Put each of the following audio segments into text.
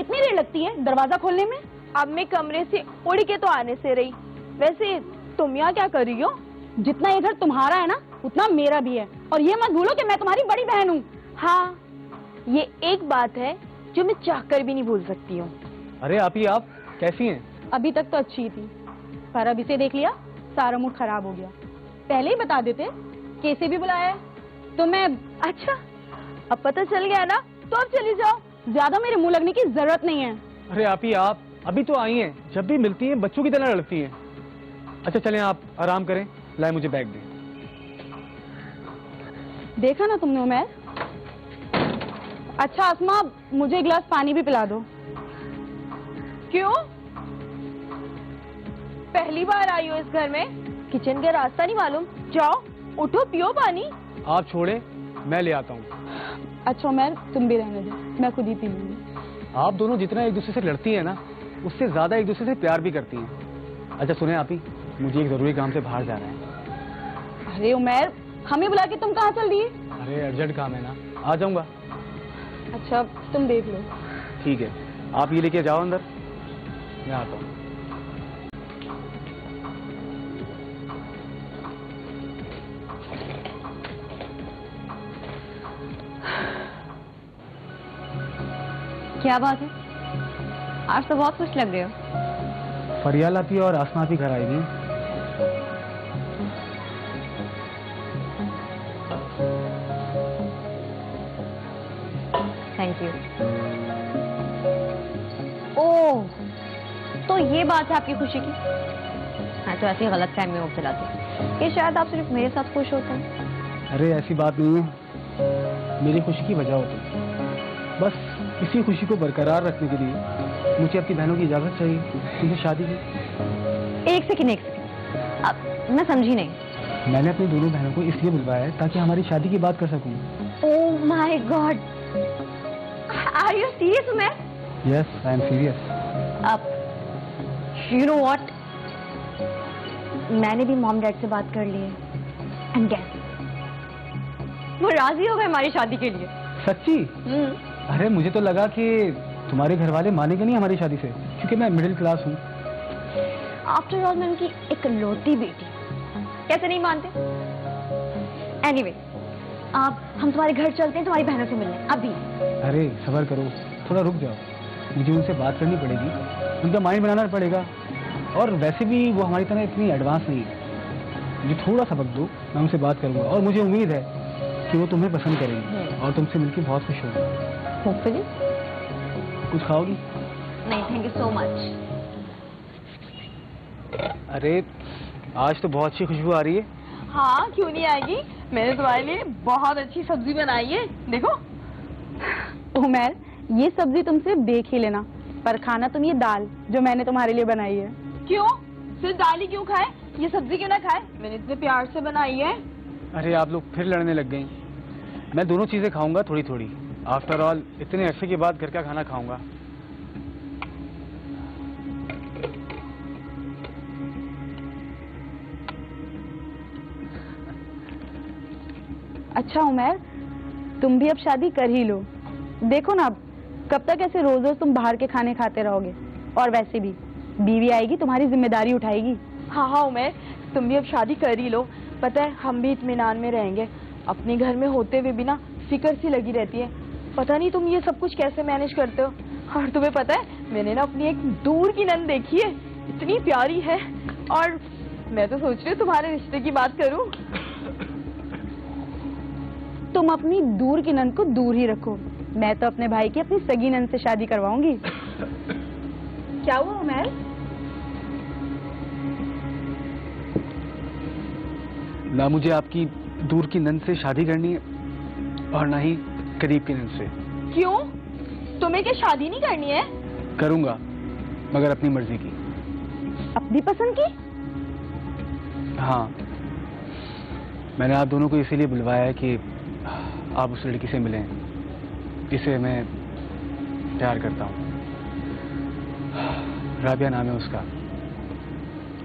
इतनी देर लगती है दरवाजा खोलने में? अब मैं कमरे से उड़ के तो आने से रही। वैसे तुम यहाँ क्या कर रही हो? जितना ये घर तुम्हारा है ना उतना मेरा भी है, और ये मत भूलो कि मैं तुम्हारी बड़ी बहन हूँ। हाँ, ये एक बात है जो मैं चाहकर भी नहीं भूल सकती हूँ। अरे आप कैसी हैं? अभी तक तो अच्छी थी, पर अब इसे देख लिया सारा मूड खराब हो गया। पहले ही बता देते, कैसे भी बुलाया है तो मैं। अच्छा, अब पता चल गया ना, तो अब चली जाओ। ज्यादा मेरे मुंह लगने की जरूरत नहीं है। अरे आप अभी तो आई हैं, जब भी मिलती हैं बच्चों की तरह लड़ती हैं। अच्छा चलें, आप आराम करें, लाए मुझे बैग दें। देखा ना तुमने उमैर। अच्छा आसमा, मुझे एक गिलास पानी भी पिला दो। क्यों? पहली बार आई हो इस घर में, किचन का रास्ता नहीं मालूम? जाओ उठो, पियो पानी। आप छोड़े, मैं ले आता हूँ। अच्छा उमैर, तुम भी रहने दो, मैं खुद ही पी लूंगी। आप दोनों जितना एक दूसरे से लड़ती हैं ना, उससे ज्यादा एक दूसरे से प्यार भी करती हैं। अच्छा सुने आप ही, मुझे एक जरूरी काम से बाहर जाना है। अरे उमैर, हमें बुला के तुम कहाँ चल दिए? अरे अर्जेंट काम है ना, आ जाऊंगा। अच्छा तुम देख लो। ठीक है, आप ये लेके जाओ अंदर, मैं आता हूँ। क्या बात है, आज तो बहुत खुश लग रहे हो। फरियाल आती और आसमा भी घर आएगी। Thank you. ओह, तो ये बात है आपकी खुशी की। मैं तो ऐसी गलत फहमी में मुब्तला थी कि शायद आप सिर्फ मेरे साथ खुश होते हैं। अरे ऐसी बात नहीं है, मेरी खुशी की वजह होती है। बस इसी खुशी को बरकरार रखने के लिए मुझे अपनी बहनों की इजाजत चाहिए उनसे शादी की। एक सेकंड अब मैं समझी नहीं। मैंने अपनी दोनों बहनों को इसलिए बुलवाया है ताकि हमारी शादी की बात कर सकूं। Oh my god, are you serious Umair? Yes, I am serious. अब यू नो व्हाट, मैंने भी मॉम डैड से बात कर ली है, एंड गेस, वो राजी हो गए हमारी शादी के लिए। सच्ची? अरे मुझे तो लगा कि तुम्हारे घर वाले मानेंगे नहीं हमारी शादी से, क्योंकि मैं मिडिल क्लास हूँ। आफ्टर ऑल मैं उनकी इकलौती बेटी, कैसे नहीं मानते? एनीवे, आप हम तुम्हारे घर चलते हैं तुम्हारी बहनों से मिलने अभी। अरे सब्र करो, थोड़ा रुक जाओ, मुझे उनसे बात करनी पड़ेगी, उनका माइंड बनाना पड़ेगा। और वैसे भी वो हमारी तरह इतनी एडवांस नहीं है। मुझे थोड़ा सा वक्त दो, मैं उनसे बात करूंगा, और मुझे उम्मीद है कि वो तुम्हें पसंद करेंगी और तुमसे मिलकर बहुत खुश होंगे। होपफुली। कुछ खाओगी? नहीं, थैंक यू सो मच। अरे आज तो बहुत अच्छी खुशबू आ रही है। हाँ, क्यों नहीं आएगी? मैंने तुम्हारे लिए बहुत अच्छी सब्जी बनाई है, देखो। उमैर, ये सब्जी तुमसे देख ही लेना, पर खाना तुम ये दाल जो मैंने तुम्हारे लिए बनाई है। क्यों? सिर्फ दाल ही क्यों खाए? ये सब्जी क्यों ना खाए? मैंने इतने प्यार से बनाई है। अरे आप लोग फिर लड़ने लग गई। मैं दोनों चीजें खाऊंगा थोड़ी थोड़ी। आफ्टर ऑल इतने अरसे के बाद घर का खाना खाऊंगा। अच्छा उमैर, तुम भी अब शादी कर ही लो। देखो ना, अब कब तक ऐसे रोज रोज तुम बाहर के खाने खाते रहोगे? और वैसे भी बीवी आएगी तुम्हारी जिम्मेदारी उठाएगी। हाँ उमैर, तुम भी अब शादी कर ही लो। पता है, हम भी इत्मीनान में रहेंगे। अपने घर में होते हुए भी ना फिक्र सी लगी रहती है। पता नहीं तुम ये सब कुछ कैसे मैनेज करते हो। और तुम्हें पता है, मैंने ना अपनी एक दूर की नंद देखी है, इतनी प्यारी है। और मैं तो सोच रही हूँ तुम्हारे रिश्ते की बात करूँ। तुम अपनी दूर की नंद को दूर ही रखो, मैं तो अपने भाई की अपनी सगी नंद से शादी करवाऊंगी। क्या हुआ उमैर? ना मुझे आपकी दूर की नंद से शादी करनी है और ना ही करीब की नंद से। क्यों? तुम्हें क्या शादी नहीं करनी है? करूंगा, मगर अपनी मर्जी की। अपनी पसंद की? हाँ, मैंने आप दोनों को इसीलिए बुलवाया है कि आप उस लड़की से मिलें जिसे मैं प्यार करता हूँ। राबिया नाम है उसका,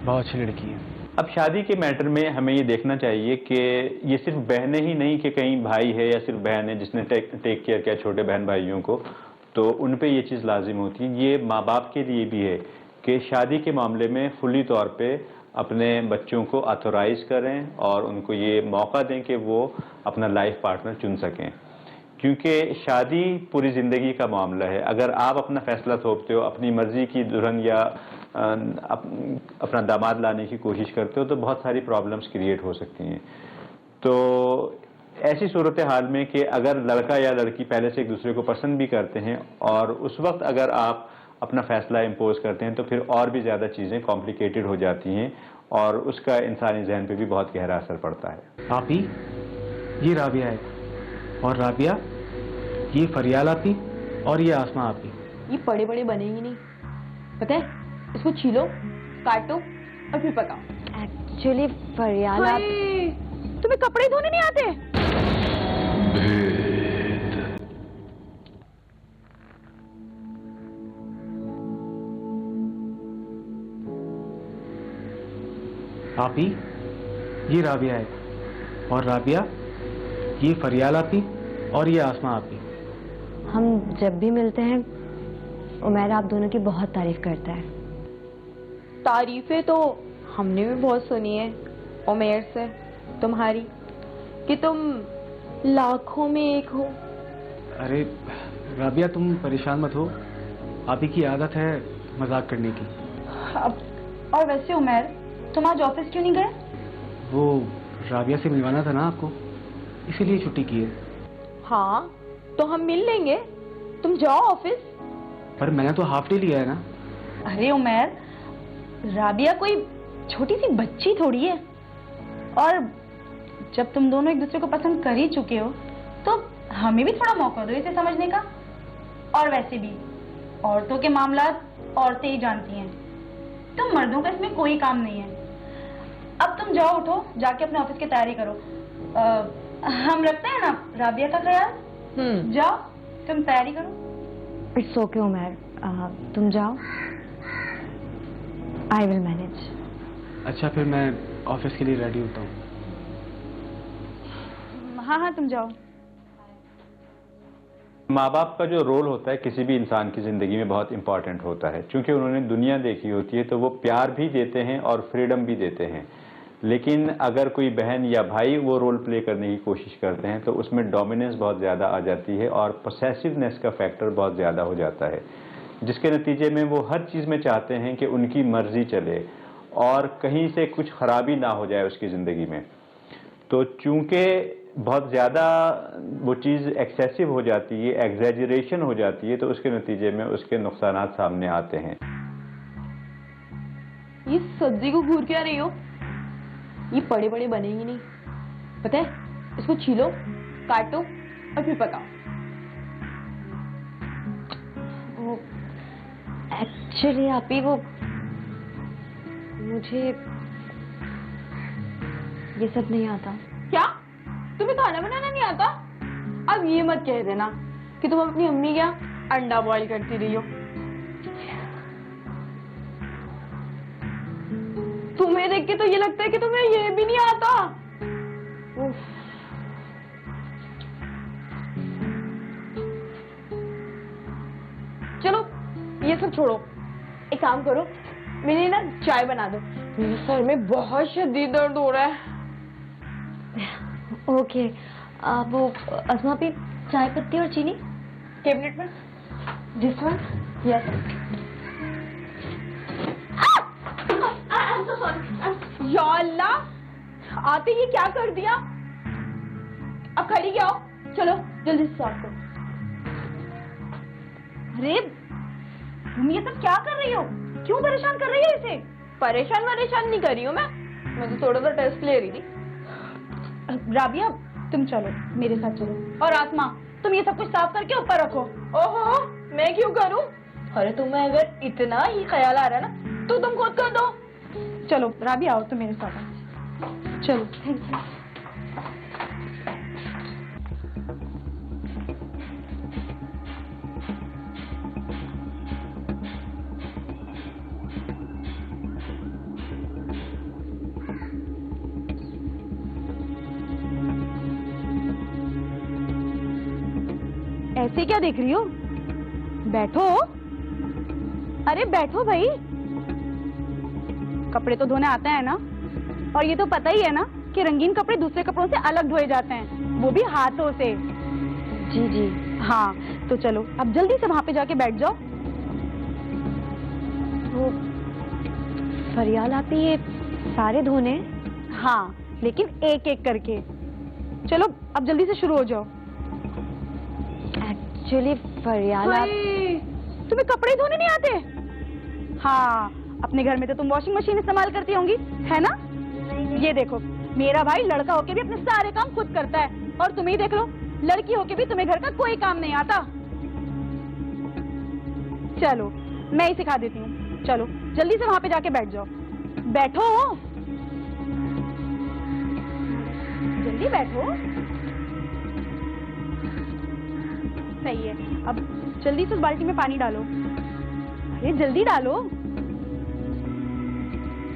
बहुत अच्छी लड़की है। अब शादी के मैटर में हमें ये देखना चाहिए कि ये सिर्फ बहनें ही नहीं कि कहीं भाई है या सिर्फ बहन है जिसने टेक केयर किया छोटे बहन भाइयों को। तो उन पे ये चीज़ लाजिम होती है। ये माँ बाप के लिए भी है कि शादी के मामले में फुली तौर पे अपने बच्चों को ऑथोराइज करें और उनको ये मौका दें कि वो अपना लाइफ पार्टनर चुन सकें, क्योंकि शादी पूरी ज़िंदगी का मामला है। अगर आप अपना फैसला थोपते हो, अपनी मर्ज़ी की दुल्हन या अपना दामाद लाने की कोशिश करते हो, तो बहुत सारी प्रॉब्लम्स क्रिएट हो सकती हैं। तो ऐसी सूरत हाल में कि अगर लड़का या लड़की पहले से एक दूसरे को पसंद भी करते हैं और उस वक्त अगर आप अपना फैसला इम्पोज करते हैं, तो फिर और भी ज़्यादा चीज़ें कॉम्प्लिकेटेड हो जाती हैं और उसका इंसानी जहन पे भी बहुत गहरा असर पड़ता है। आप ही, ये राबिया है, और राबिया ये फरियाल आप ही, और ये आसमा आप ही। ये बड़े बड़े बनेंगे नहीं, पता है? इसको छीलो, काटो और फिर पकाओ। एक्चुअली फरियाल आप... तुम्हें कपड़े धोने नहीं आते? आप ही, ये राबिया है, और राबिया ये फरियाल आप ही, और ये आसमा आप ही। हम जब भी मिलते हैं उमैर आप दोनों की बहुत तारीफ करता है। तारीफें तो हमने भी बहुत सुनी है उमैर से तुम्हारी, कि तुम लाखों में एक हो। अरे राबिया, तुम परेशान मत हो, आप ही की आदत है मजाक करने की। और वैसे उमैर, तुम आज ऑफिस क्यों नहीं गए? वो राबिया से मिलवाना था ना आपको, इसीलिए छुट्टी की है। हाँ, तो हम मिल लेंगे, तुम जाओ ऑफिस। पर मैंने तो हाफ डे लिया है ना। अरे उमैर, राबिया कोई छोटी सी बच्ची थोड़ी है, और जब तुम दोनों एक दूसरे को पसंद कर ही चुके हो तो हमें भी थोड़ा मौका दो इसे समझने का। और वैसे भी औरतों के मामला औरतें ही जानती हैं, तुम मर्दों का इसमें कोई काम नहीं है। अब तुम जाओ, उठो, जाके अपने ऑफिस की तैयारी करो। हम रखते हैं ना राबिया का ख्याल। जाओ, तुम तैयारी करो। इट्स ओके उमैर, तुम जाओ, आई विल मैनेज। अच्छा, फिर मैं ऑफिस के लिए रेडी होता हूँ। हाँ हाँ, तुम जाओ। माँ बाप का जो रोल होता है किसी भी इंसान की ज़िंदगी में बहुत इंपॉर्टेंट होता है, क्योंकि उन्होंने दुनिया देखी होती है, तो वो प्यार भी देते हैं और फ्रीडम भी देते हैं। लेकिन अगर कोई बहन या भाई वो रोल प्ले करने की कोशिश करते हैं तो उसमें डोमिनेंस बहुत ज़्यादा आ जाती है और पोसेसिवनेस का फैक्टर बहुत ज़्यादा हो जाता है, जिसके नतीजे में वो हर चीज़ में चाहते हैं कि उनकी मर्ज़ी चले और कहीं से कुछ ख़राबी ना हो जाए उसकी ज़िंदगी में। तो चूँकि बहुत ज़्यादा वो चीज़ एक्सेसिव हो जाती है, एग्जैजरेशन हो जाती है, तो उसके नतीजे में उसके नुकसानात सामने आते हैं। ये सब्जी को घूर क्या रही हो? ये बड़े बड़े बनेंगे नहीं, पता है? इसको छीलो, काटो और फिर पकाओ। वो एक्चुअली आप ही, वो मुझे ये सब नहीं आता। क्या तुम्हें खाना बनाना नहीं आता? अब ये मत कह देना कि तुम अपनी अम्मी क्या अंडा बॉईल करती रही हो। तुम्हें देख के तो ये लगता है कि तुम्हें ये भी नहीं आता। उफ। चलो ये सब छोड़ो, एक काम करो, मेरे लिए ना चाय बना दो, मेरे सर में बहुत शदीद दर्द हो रहा है। ओके, वो अस्मा भी चाय पत्ती और चीनी कैबिनेट में। This one? यस। या अल्लाह, आते ही क्या कर दिया? अब खड़ी क्या हो? चलो जल्दी से साफ करो। अरे तुम ये सब क्या कर रही हो? क्यों परेशान कर रही हो इसे? परेशान नहीं कर रही हूँ मैं तो थोड़ा सा टेस्ट ले रही थी। राबिया, तुम चलो, मेरे साथ चलो। और आसमा, तुम ये सब कुछ साफ करके ऊपर रखो। ओहो, मैं क्यों करूं? अरे तुम्हें अगर इतना ही ख्याल आ रहा है ना तो तुम खुद कर दो। चलो राबिया, आओ तुम मेरे साथ आओ। चलो। Thank you. ऐसे क्या देख रही हो? बैठो, अरे बैठो भाई। कपड़े तो धोने आते हैं ना, और ये तो पता ही है ना कि रंगीन कपड़े दूसरे कपड़ों से अलग धोए जाते हैं, वो भी हाथों से। जी जी। हाँ तो चलो अब जल्दी से वहां पे जाके बैठ जाओ। तो फरियाल आती है सारे धोने? हाँ लेकिन एक एक करके। चलो अब जल्दी से शुरू हो जाओ। एक्चुअली फरियाल आप... तुम्हें कपड़े धोने नहीं आते? हाँ, अपने घर में तो तुम वॉशिंग मशीन इस्तेमाल करती होंगी, है ना? ये देखो, मेरा भाई लड़का होके भी अपने सारे काम खुद करता है, और तुम ही देख लो, लड़की होके भी तुम्हें घर का कोई काम नहीं आता। चलो मैं ही सिखा देती हूँ। चलो जल्दी से वहां पे जाके बैठ जाओ। बैठो, जल्दी बैठो। सही है, अब जल्दी से उस बाल्टी में पानी डालो। अरे जल्दी डालो,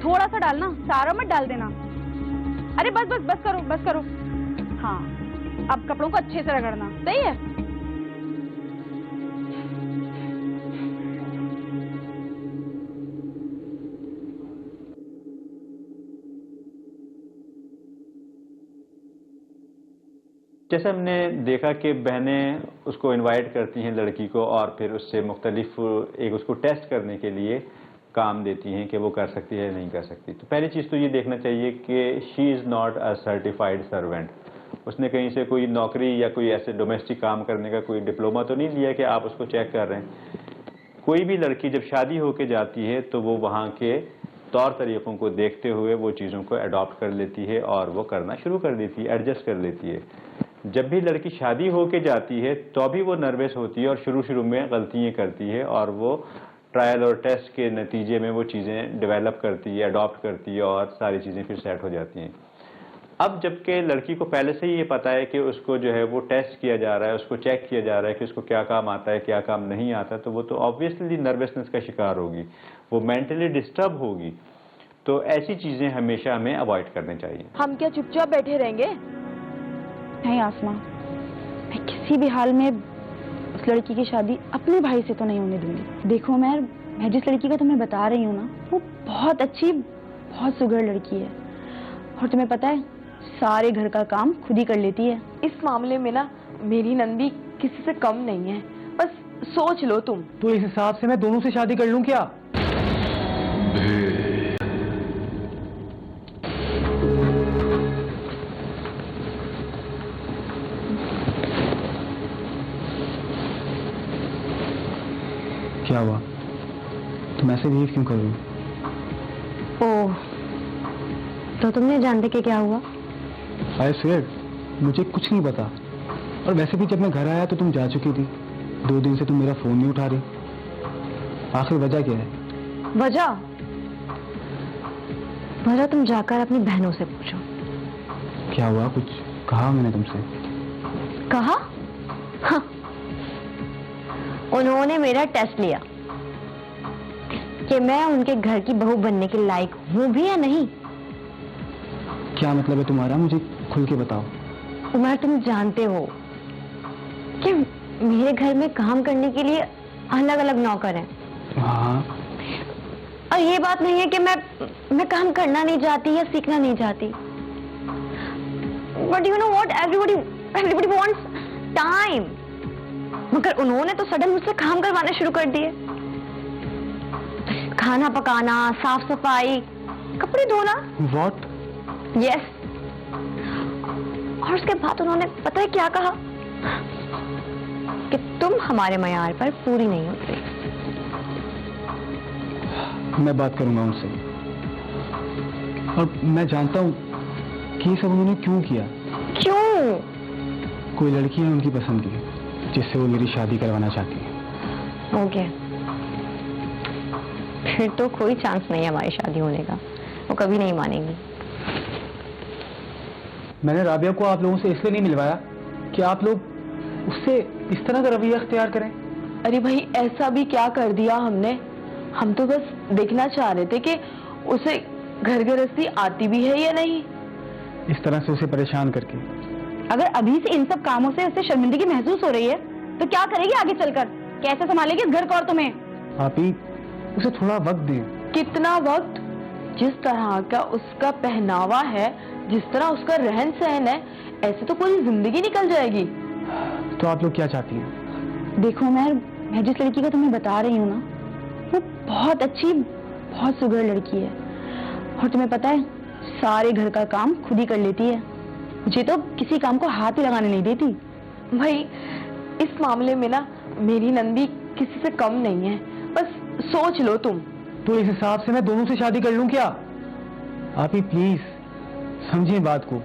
थोड़ा सा डालना, सारा मत डाल देना। अरे बस बस बस करो, बस करो। हाँ अब कपड़ों को अच्छे से रगड़ना, सही है? जैसे हमने देखा कि बहनें उसको इनवाइट करती हैं लड़की को, और फिर उससे मुख्तलिफ एक उसको टेस्ट करने के लिए काम देती हैं कि वो कर सकती है या नहीं कर सकती। तो पहली चीज़ तो ये देखना चाहिए कि she is not a certified servant. उसने कहीं से कोई नौकरी या कोई ऐसे डोमेस्टिक काम करने का कोई डिप्लोमा तो नहीं लिया कि आप उसको चेक कर रहे हैं। कोई भी लड़की जब शादी होके जाती है तो वो वहाँ के तौर तरीक़ों को देखते हुए वो चीज़ों को अडॉप्ट कर लेती है और वो करना शुरू कर देती है, एडजस्ट कर लेती है। जब भी लड़की शादी होके जाती है तो भी वो नर्वस होती है और शुरू में गलतियाँ करती है, और वो ट्रायल और टेस्ट के नतीजे में वो चीज़ें डेवलप करती है, अडॉप्ट करती है, और सारी चीज़ें फिर सेट हो जाती हैं। अब जबकि लड़की को पहले से ही ये पता है कि उसको जो है वो टेस्ट किया जा रहा है, उसको चेक किया जा रहा है कि उसको क्या काम आता है, क्या काम नहीं आता, तो वो तो ऑब्वियसली नर्वसनेस का शिकार होगी, वो मेंटली डिस्टर्ब होगी। तो ऐसी चीज़ें हमेशा हमें अवॉइड करनी चाहिए। हम क्या चुपचाप बैठे रहेंगे? नहीं आसमा, मैं किसी भी हाल में उस लड़की की शादी अपने भाई से तो नहीं होने दूंगी। देखो मैं जिस लड़की का तुम्हें बता रही हूँ ना, वो बहुत अच्छी, बहुत सुघड़ लड़की है, और तुम्हें पता है सारे घर का काम खुद ही कर लेती है। इस मामले में ना मेरी नंदी किसी से कम नहीं है, बस सोच लो तुम। तो इस हिसाब से मैं दोनों से शादी कर लूं क्या? क्या हुआ? तुम ऐसे बिहेव क्यों कर रही हो? ओह, तो तुम नहीं जानते कि क्या हुआ? आई स्वेयर, मुझे कुछ नहीं पता। और वैसे भी जब मैं घर आया तो तुम जा चुकी थी। 2 दिन से तुम मेरा फोन नहीं उठा रही। आखिर वजह क्या है? वजह तुम जाकर अपनी बहनों से पूछो। क्या हुआ? कुछ कहा मैंने तुमसे? कहा? हाँ। उन्होंने मेरा टेस्ट लिया कि मैं उनके घर की बहू बनने के लायक हूं भी या नहीं। क्या मतलब है तुम्हारा? मुझे खुल के बताओ। उमर, तुम जानते हो कि मेरे घर में काम करने के लिए अलग अलग नौकर हैं। हाँ। और ये बात नहीं है कि मैं काम करना नहीं चाहती या सीखना नहीं चाहती, but you know what, everybody wants time. मगर उन्होंने तो सडन मुझसे काम करवाने शुरू कर दिए। खाना पकाना, साफ सफाई, कपड़े धोना। What? यस। और उसके बाद उन्होंने पता है क्या कहा? कि तुम हमारे मयार पर पूरी नहीं उतरी। मैं बात करूंगा उनसे, और मैं जानता हूं कि ये सब उन्होंने क्यों किया। क्यों? कोई लड़की है उनकी पसंद की जिससे वो मेरी शादी करवाना चाहती है। ओके, फिर तो कोई चांस नहीं है हमारी शादी होने का। वो कभी नहीं मानेंगी। मैंने राबिया को आप लोगों से इसलिए नहीं मिलवाया कि आप लोग उससे इस तरह का रवैया अख्तियार करें। अरे भाई, ऐसा भी क्या कर दिया हमने? हम तो बस देखना चाह रहे थे कि उसे घर गृहस्थी आती भी है या नहीं। इस तरह से उसे परेशान करके। अगर अभी से इन सब कामों से उसे शर्मिंदगी महसूस हो रही है तो क्या करेगी आगे चलकर? कैसे संभालेगी इस घर को और तुम्हें? आप ही उसे थोड़ा वक्त दें। कितना वक्त? जिस तरह का उसका पहनावा है, जिस तरह उसका रहन सहन है, ऐसे तो पूरी जिंदगी निकल जाएगी। तो आप लोग क्या चाहती हैं? देखो मैं जिस लड़की को तुम्हें बता रही हूँ ना, वो बहुत अच्छी, बहुत सुघड़ लड़की है। और तुम्हें पता है, सारे घर का काम खुद ही कर लेती है। मुझे तो किसी काम को हाथ ही लगाने नहीं देती। भाई इस मामले में ना मेरी नंदी किसी से कम नहीं है, बस सोच लो तुम। तो इस हिसाब से मैं दोनों से शादी कर लूं क्या? आप ही प्लीज समझिए बात को।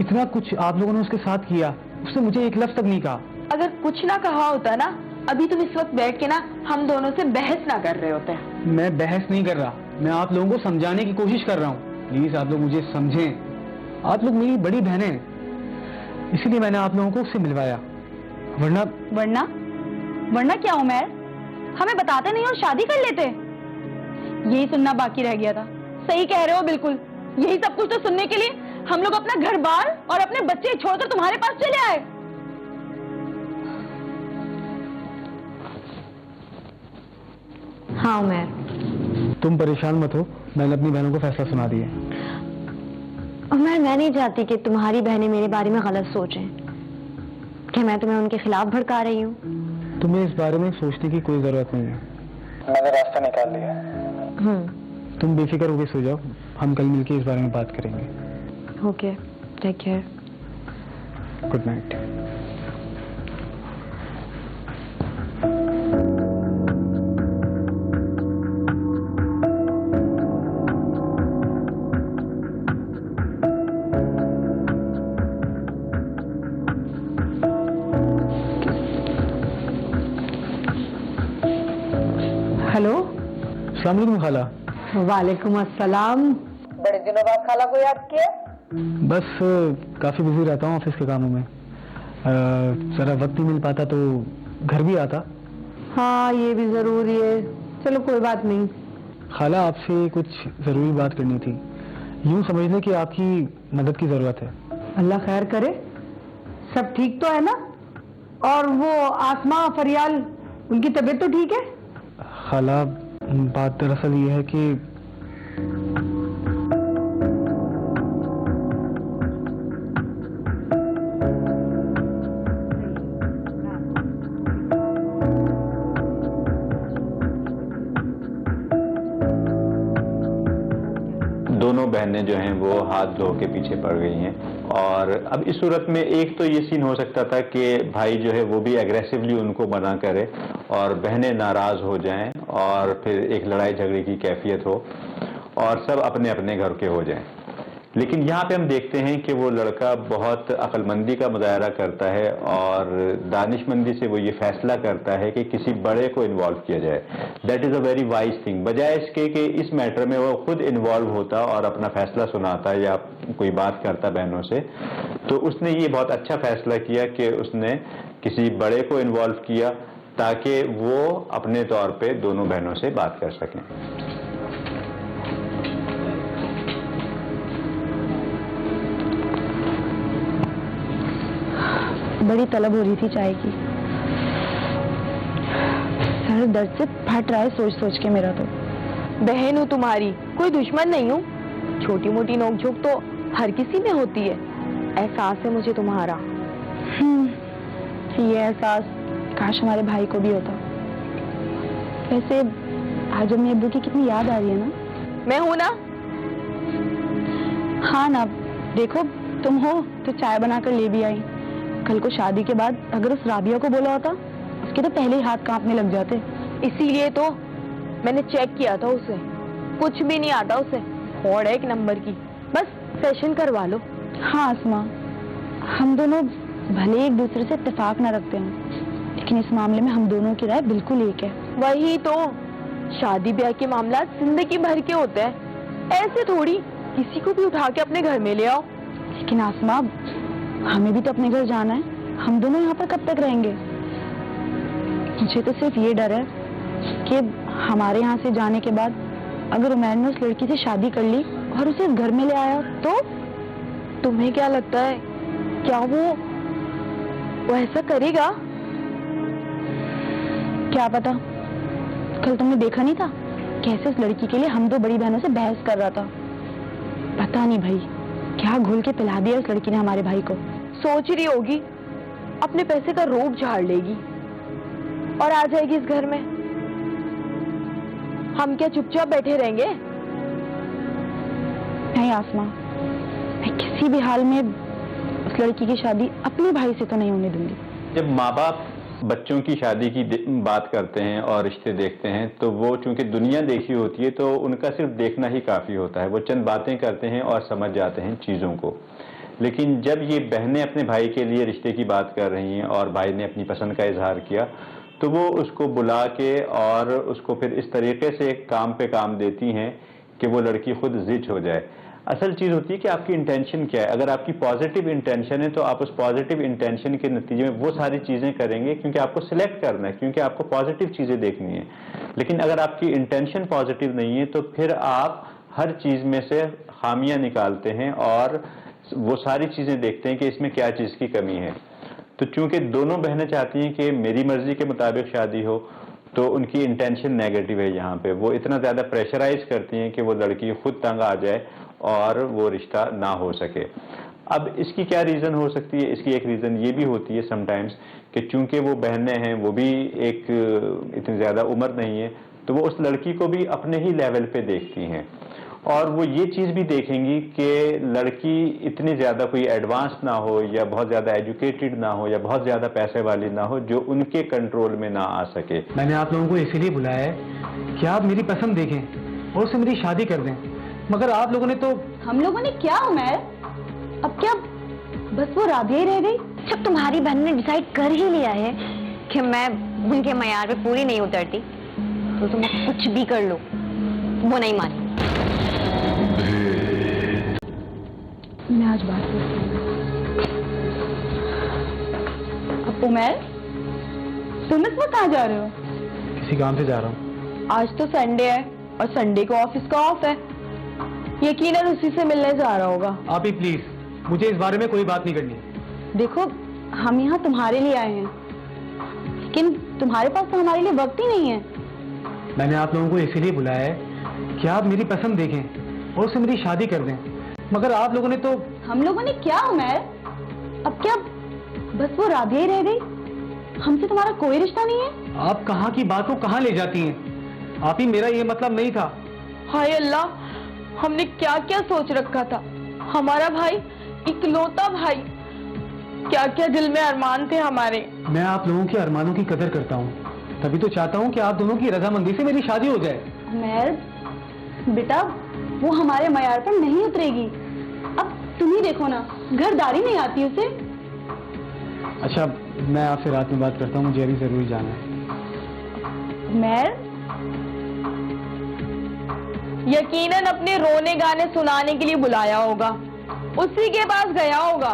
इतना कुछ आप लोगों ने उसके साथ किया, उसने मुझे एक लफ्ज तक नहीं कहा। अगर कुछ ना कहा होता ना, अभी तुम इस वक्त बैठ के ना हम दोनों से बहस ना कर रहे होते। मैं बहस नहीं कर रहा, मैं आप लोगों को समझाने की कोशिश कर रहा हूँ। प्लीज आप लोग मुझे समझें। आप लोग मेरी बड़ी बहनें हैं, इसीलिए मैंने आप लोगों को उससे मिलवाया। वरना क्या उमर? हमें बताते नहीं और शादी कर लेते? यही सुनना बाकी रह गया था। सही कह रहे हो बिल्कुल। यही सब कुछ तो सुनने के लिए हम लोग अपना घर बार और अपने बच्चे छोड़कर तुम्हारे पास चले आए। हाँ उमर। तुम परेशान मत हो, मैंने अपनी बहनों को फैसला सुना दिया। उमर, मैं नहीं चाहती कि तुम्हारी बहनें मेरे बारे में गलत सोचें कि मैं तुम्हें उनके खिलाफ भड़का रही हूँ। तुम्हें इस बारे में सोचने की कोई जरूरत नहीं है, मैंने रास्ता निकाल लिया। तुम बेफिक्र होकर सो जाओ, हम कल मिलकर इस बारे में बात करेंगे। Okay, take care. Good night. Hello. अस्सलाम वालेकुम खाला। वालेकुम अस्सलाम। बड़े दिनों बाद खाला को याद किया? बस काफ़ी बिजी रहता हूँ ऑफिस के कामों में, ज़रा वक्त नहीं मिल पाता तो घर भी आता। हाँ, ये भी जरूरी है। चलो कोई बात नहीं। खाला आपसे कुछ ज़रूरी बात करनी थी। यूँ समझ लें कि आपकी मदद की ज़रूरत है। अल्लाह खैर करे। सब ठीक तो है ना? और वो आसमा फरियाल, उनकी तबीयत तो ठीक है? खाला बात दरअसल ये है कि दोनों बहनें जो हैं वो हाथ धो के पीछे पड़ गई हैं। और अब इस सूरत में एक तो ये सीन हो सकता था कि भाई जो है वो भी एग्रेसिवली उनको मना करे और बहनें नाराज हो जाएं और फिर एक लड़ाई झगड़े की कैफियत हो और सब अपने अपने घर के हो जाएं। लेकिन यहाँ पे हम देखते हैं कि वो लड़का बहुत अक्लमंदी का मुजाहरा करता है और दानिशमंदी से वो ये फैसला करता है कि किसी बड़े को इन्वॉल्व किया जाए। That is a very wise thing. बजाय इसके कि इस मैटर में वो खुद इन्वॉल्व होता और अपना फैसला सुनाता या कोई बात करता बहनों से, तो उसने ये बहुत अच्छा फैसला किया कि उसने किसी बड़े को इन्वॉल्व किया ताकि वो अपने तौर पे दोनों बहनों से बात कर सकें। बड़ी तलब हो रही थी चाय की। सर दर्द से फट रहा है सोच सोच के मेरा तो। बहन हूँ तुम्हारी, कोई दुश्मन नहीं हूँ। छोटी मोटी नोकझोंक तो हर किसी में होती है। एहसास है मुझे तुम्हारा। ये एहसास काश हमारे भाई को भी होता। वैसे आज अपने अब्बू की कितनी याद आ रही है ना। मैं हूँ ना। हाँ ना, देखो तुम हो तो चाय बनाकर ले भी आई। कल को शादी के बाद अगर उस राबिया को बोला होता, उसके तो पहले ही हाथ कांपने लग जाते। इसीलिए तो मैंने चेक किया था उसे, कुछ भी नहीं आता उसे। होड़ है एक नंबर की, बस सेशन करवा लो। हाँ आसमा, हम दोनों भले एक दूसरे से इत्तेफाक न रखते हैं, लेकिन इस मामले में हम दोनों की राय बिल्कुल एक है। वही तो, शादी ब्याह के मामला जिंदगी भर के होते हैं। ऐसे थोड़ी किसी को भी उठा के अपने घर में ले आओ। लेकिन आसमा, हमें भी तो अपने घर जाना है। हम दोनों यहाँ पर कब तक रहेंगे? मुझे तो सिर्फ ये डर है कि हमारे यहाँ से जाने के बाद अगर उमैर ने उस लड़की से शादी कर ली और उसे इस घर में ले आया तो? तुम्हें क्या लगता है, क्या वो ऐसा करेगा? क्या पता, कल तुमने देखा नहीं था कैसे उस लड़की के लिए हम दो बड़ी बहनों से बहस कर रहा था। पता नहीं भाई क्या घोल के पिला दिया उस लड़की ने हमारे भाई को। सोच रही होगी अपने पैसे का रोब झाड़ लेगी और आ जाएगी इस घर में। हम क्या चुपचाप बैठे रहेंगे? नहीं आसमा, मैं किसी भी हाल में उस लड़की की शादी अपने भाई से तो नहीं होने दूंगी। जब माँ बाप बच्चों की शादी की बात करते हैं और रिश्ते देखते हैं तो वो चूंकि दुनिया देखी होती है तो उनका सिर्फ देखना ही काफ़ी होता है। वो चंद बातें करते हैं और समझ जाते हैं चीज़ों को। लेकिन जब ये बहनें अपने भाई के लिए रिश्ते की बात कर रही हैं और भाई ने अपनी पसंद का इजहार किया तो वो उसको बुला के और उसको फिर इस तरीके से काम पे काम देती हैं कि वो लड़की खुद जिद हो जाए। असल चीज़ होती है कि आपकी इंटेंशन क्या है। अगर आपकी पॉजिटिव इंटेंशन है तो आप उस पॉजिटिव इंटेंशन के नतीजे में वो सारी चीज़ें करेंगे क्योंकि आपको सिलेक्ट करना है, क्योंकि आपको पॉजिटिव चीज़ें देखनी है। लेकिन अगर आपकी इंटेंशन पॉजिटिव नहीं है तो फिर आप हर चीज़ में से खामियां निकालते हैं और वो सारी चीज़ें देखते हैं कि इसमें क्या चीज़ की कमी है। तो चूंकि दोनों बहनें चाहती हैं कि मेरी मर्जी के मुताबिक शादी हो तो उनकी इंटेंशन नेगेटिव है। यहाँ पे वो इतना ज़्यादा प्रेशराइज करती हैं कि वो लड़की खुद तंग आ जाए और वो रिश्ता ना हो सके। अब इसकी क्या रीज़न हो सकती है? इसकी एक रीज़न ये भी होती है समटाइम्स कि चूंकि वो बहनें हैं, वो भी एक इतनी ज़्यादा उम्र नहीं है, तो वो उस लड़की को भी अपने ही लेवल पे देखती हैं और वो ये चीज़ भी देखेंगी कि लड़की इतनी ज़्यादा कोई एडवांस ना हो या बहुत ज़्यादा एजुकेटेड ना हो या बहुत ज़्यादा पैसे वाली ना हो जो उनके कंट्रोल में ना आ सके। मैंने आप लोगों को इसीलिए बुलाया है कि आप मेरी पसंद देखें और उससे मेरी शादी कर दें, मगर आप लोगों ने तो। हम लोगों ने क्या उमर, अब क्या बस वो राबिया ही रह गई? जब तुम्हारी बहन ने डिसाइड कर ही लिया है कि मैं उनके मयार पे पूरी नहीं उतरती तो तुम कुछ भी कर लो, वो नहीं मानी। मैं आज बात करती हूँ। अब उमर, तुम इस वक्त कहाँ जा रहे हो? किसी काम से जा रहा हूँ। आज तो संडे है और संडे को ऑफिस का ऑफ है, यकीनन उसी से मिलने जा रहा होगा। आप ही प्लीज, मुझे इस बारे में कोई बात नहीं करनी। देखो हम यहाँ तुम्हारे लिए आए हैं, लेकिन तुम्हारे पास तो हमारे लिए वक्त ही नहीं है। मैंने आप लोगों को इसीलिए बुलाया है कि आप मेरी पसंद देखें और उससे मेरी शादी कर दें, मगर आप लोगों ने तो। हम लोगों ने क्या उमर, अब क्या बस वो राबिया ही रह गई? हमसे तुम्हारा कोई रिश्ता नहीं है? आप कहाँ की बात को कहाँ ले जाती हैं? आप ही, मेरा ये मतलब नहीं था। हाय अल्लाह, हमने क्या क्या सोच रखा था। हमारा भाई, इकलौता भाई, क्या क्या दिल में अरमान थे हमारे। मैं आप लोगों के अरमानों की कदर करता हूँ, तभी तो चाहता हूँ कि आप दोनों की रजामंदी से मेरी शादी हो जाए। उमर बेटा, वो हमारे मयार पर नहीं उतरेगी। अब तुम ही देखो ना, घरदारी नहीं आती उसे। अच्छा, मैं आपसे रात में बात करता हूँ, मुझे अभी जरूरी जाना है। उमर, यकीनन अपने रोने गाने सुनाने के लिए बुलाया होगा, उसी के पास गया होगा।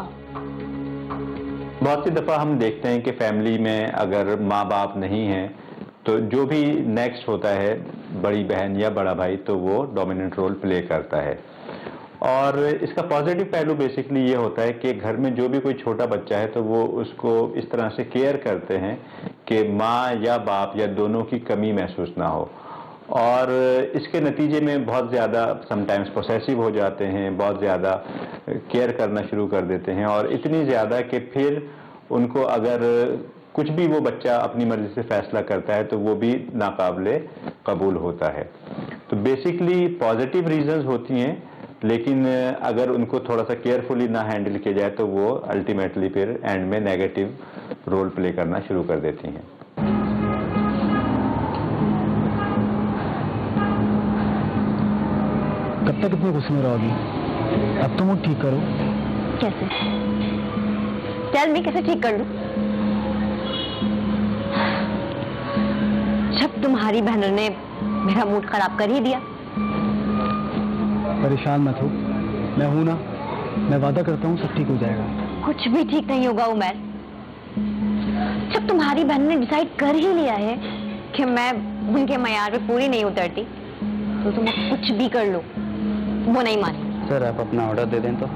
बहुत सी दफ़ा हम देखते हैं कि फैमिली में अगर माँ बाप नहीं हैं तो जो भी नेक्स्ट होता है, बड़ी बहन या बड़ा भाई, तो वो डोमिनेंट रोल प्ले करता है। और इसका पॉजिटिव पहलू बेसिकली ये होता है कि घर में जो भी कोई छोटा बच्चा है तो वो उसको इस तरह से केयर करते हैं कि माँ या बाप या दोनों की कमी महसूस ना हो। और इसके नतीजे में बहुत ज़्यादा समटाइम्स पोसेसिव हो जाते हैं, बहुत ज़्यादा केयर करना शुरू कर देते हैं और इतनी ज़्यादा कि फिर उनको अगर कुछ भी वो बच्चा अपनी मर्जी से फैसला करता है तो वो भी नाकाबिले कबूल होता है। तो बेसिकली पॉजिटिव रीजंस होती हैं, लेकिन अगर उनको थोड़ा सा केयरफुली ना हैंडल किया जाए तो वो अल्टीमेटली फिर एंड में नेगेटिव रोल प्ले करना शुरू कर देती हैं। कब तक इतने गुस्से में रहोगी? अब तो मुझे ठीक करो। कैसे? चल मैं कैसे ठीक कर लूं? जब तुम्हारी बहनों ने मेरा मूड खराब कर ही दिया। परेशान मत हो, मैं हूं ना, मैं वादा करता हूँ सब ठीक हो जाएगा। कुछ भी ठीक नहीं होगा उमर। जब तुम्हारी बहन ने डिसाइड कर ही लिया है कि मैं उनके मयार पे पूरी नहीं उतरती तो तुम कुछ भी कर लो, वो नहीं मानी। सर आप अपना ऑर्डर दे दें तो।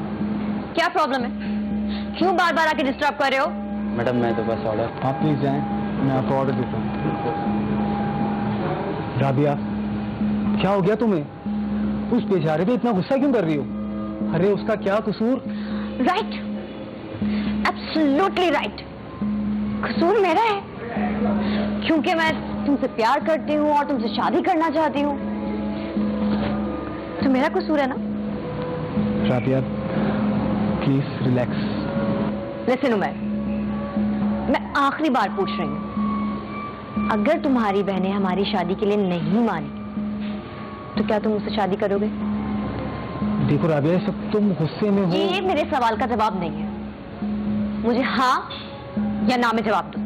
क्या प्रॉब्लम है? क्यों बार बार आके डिस्टर्ब कर रहे हो? मैडम मैं तो बस ऑर्डर। आप प्लीज जाएं। मैं आपको ऑर्डर देता हूँ। राबिया, क्या हो गया तुम्हें? उस बेचारे पे इतना गुस्सा क्यों कर रही हो? अरे उसका क्या कसूर? Right, absolutely right. कसूर मेरा है क्योंकि मैं तुमसे प्यार करती हूँ और तुमसे शादी करना चाहती हूँ, तो मेरा कसूर है ना। Rabia, please relax. Listen Umar, मैं आखिरी बार पूछ रही हूँ, अगर तुम्हारी बहनें हमारी शादी के लिए नहीं मानी तो क्या तुम मुझसे शादी करोगे? देखो राबिया, ये सब तुम गुस्से में हो। ये मेरे सवाल का जवाब नहीं है, मुझे हाँ या ना में जवाब दो।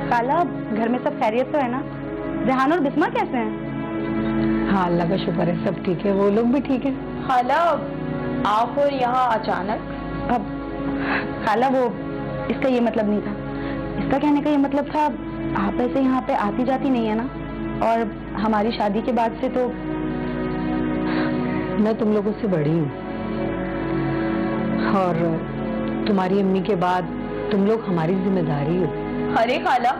खाला, घर में सब खैरियत तो है ना? रेहान और बिस्मा कैसे हैं? हाँ, अल्लाह का शुक्र है, सब ठीक है, वो लोग भी ठीक है। खाला, आप और यहाँ अचानक? अब खाला, वो इसका ये मतलब नहीं था। इसका कहने का ये मतलब था, आप ऐसे यहाँ पे आती जाती नहीं है ना, और हमारी शादी के बाद से तो मैं तुम लोगों से बड़ी हूँ और तुम्हारी अम्मी के बाद तुम लोग हमारी जिम्मेदारी हो। अरे खाला,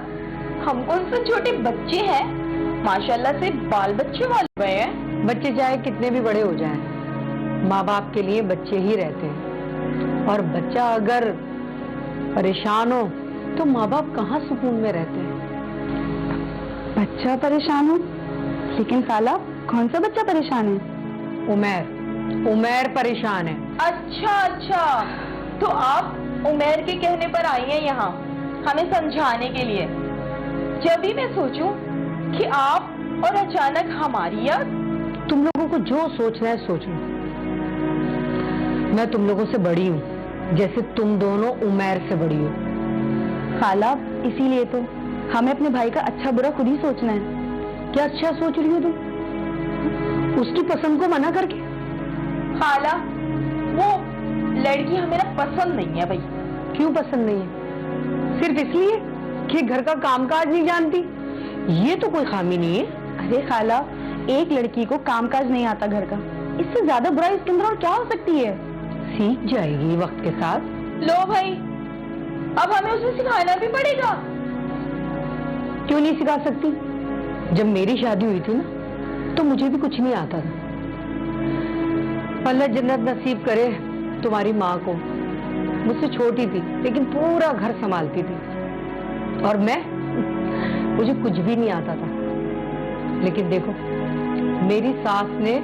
हम कौन से छोटे बच्चे हैं, माशाल्लाह से बाल बच्चे वाले हो गए हैं। बच्चे चाहे कितने भी बड़े हो जाएं, माँ बाप के लिए बच्चे ही रहते हैं, और बच्चा अगर परेशान हो तो माँ बाप कहाँ सुकून में रहते हैं। बच्चा परेशान हो? लेकिन खाला, कौन सा बच्चा परेशान है? उमैर परेशान है। अच्छा, तो आप उमैर के कहने पर आई हैं यहाँ हमें समझाने के लिए। जब भी मैं सोचूं कि आप और अचानक हमारी याद। तुम लोगों को जो सोचना है सोच लो। मैं तुम लोगों से बड़ी हूँ, जैसे तुम दोनों उमैर से बड़ी हो। खाला, इसीलिए तो हमें अपने भाई का अच्छा बुरा खुद ही सोचना है। क्या अच्छा सोच रही हो तुम? उसकी पसंद को मना करके? खाला, वो लड़की हमें ना पसंद नहीं है भाई। क्यों पसंद नहीं है? सिर्फ इसलिए कि घर का कामकाज नहीं जानती? ये तो कोई खामी नहीं है। अरे खाला, एक लड़की को कामकाज नहीं आता घर का, इससे ज्यादा बुरा इसके अंदर और क्या हो सकती है? सीख जाएगी वक्त के साथ। लो भाई, अब हमें उसे सिखाना भी पड़ेगा। क्यों नहीं सिखा सकती? जब मेरी शादी हुई थी ना, तो मुझे भी कुछ नहीं आता था। अल्लाह जन्नत नसीब करे तुम्हारी माँ को। मुझसे छोटी थी लेकिन पूरा घर संभालती थी, और मुझे कुछ भी नहीं आता था। लेकिन देखो, मेरी सास ने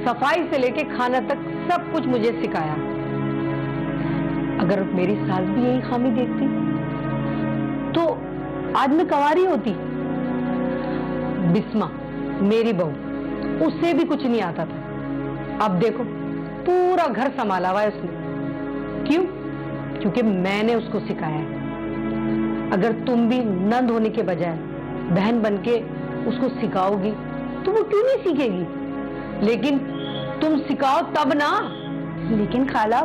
सफाई से लेके खाना तक सब कुछ मुझे सिखाया। अगर मेरी सास भी यही खामी देखती तो आज मैं कंवारी होती। बिस्मा मेरी बहू, उससे भी कुछ नहीं आता था। अब देखो, पूरा घर संभाला हुआ है उसने। क्यों? क्योंकि मैंने उसको सिखाया है। अगर तुम भी नंद होने के बजाय बहन बनके उसको सिखाओगी तो वो क्यों नहीं सीखेगी? लेकिन तुम सिखाओ तब ना। लेकिन खाला,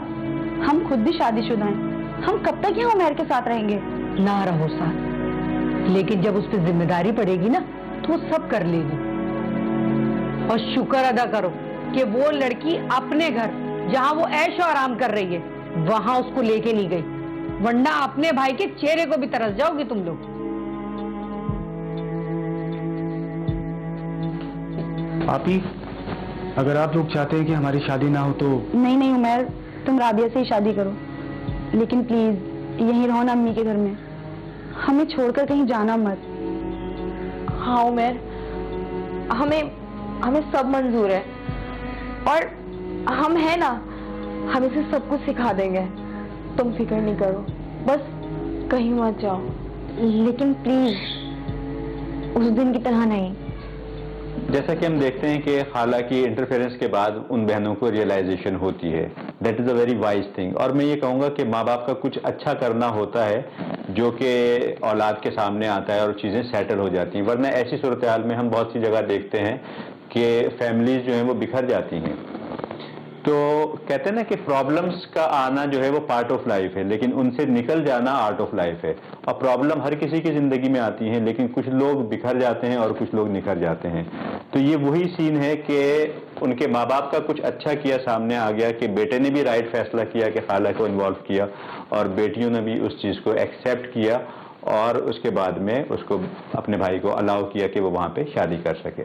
हम खुद भी शादीशुदा हैं, हम कब तक यहाँ उमैर के साथ रहेंगे? ना रहो साथ, लेकिन जब उस पर जिम्मेदारी पड़ेगी ना तो वो सब कर लेगी। और शुक्र अदा करो कि वो लड़की अपने घर, जहां वो ऐश और आराम कर रही है, वहां उसको लेके नहीं गई, वरना अपने भाई के चेहरे को भी तरस जाओगी तुम लोग। पापी, अगर आप लोग चाहते हैं कि हमारी शादी ना हो तो नहीं उमैर, तुम राबिया से ही शादी करो, लेकिन प्लीज यहीं रहो ना अम्मी के घर में, हमें छोड़कर कहीं जाना मत। हाँ उमैर, हमें सब मंजूर है, और हम है ना, हम इसे सब कुछ सिखा देंगे। तुम फिक्र नहीं करो, बस कहीं मत जाओ। लेकिन प्लीज उस दिन की तरह नहीं। जैसा कि हम देखते हैं कि खाला की इंटरफेरेंस के बाद उन बहनों को रियलाइजेशन होती है। That is a very wise thing. और मैं ये कहूँगा कि माँ बाप का कुछ अच्छा करना होता है जो कि औलाद के सामने आता है और चीज़ें सेटल हो जाती हैं, वरना ऐसी सूरत हाल में हम बहुत सी जगह देखते हैं कि फैमिलीज जो हैं वो बिखर जाती हैं। तो कहते हैं ना कि प्रॉब्लम्स का आना जो है वो पार्ट ऑफ लाइफ है, लेकिन उनसे निकल जाना आर्ट ऑफ लाइफ है। और प्रॉब्लम हर किसी की ज़िंदगी में आती हैं, लेकिन कुछ लोग बिखर जाते हैं और कुछ लोग निखर जाते हैं। तो ये वही सीन है कि उनके माँ बाप का कुछ अच्छा किया सामने आ गया कि बेटे ने भी राइट फैसला किया कि खाला को इन्वॉल्व किया और बेटियों ने भी उस चीज़ को एक्सेप्ट किया और उसके बाद में उसको अपने भाई को अलाउ किया कि वो वहाँ पे शादी कर सके।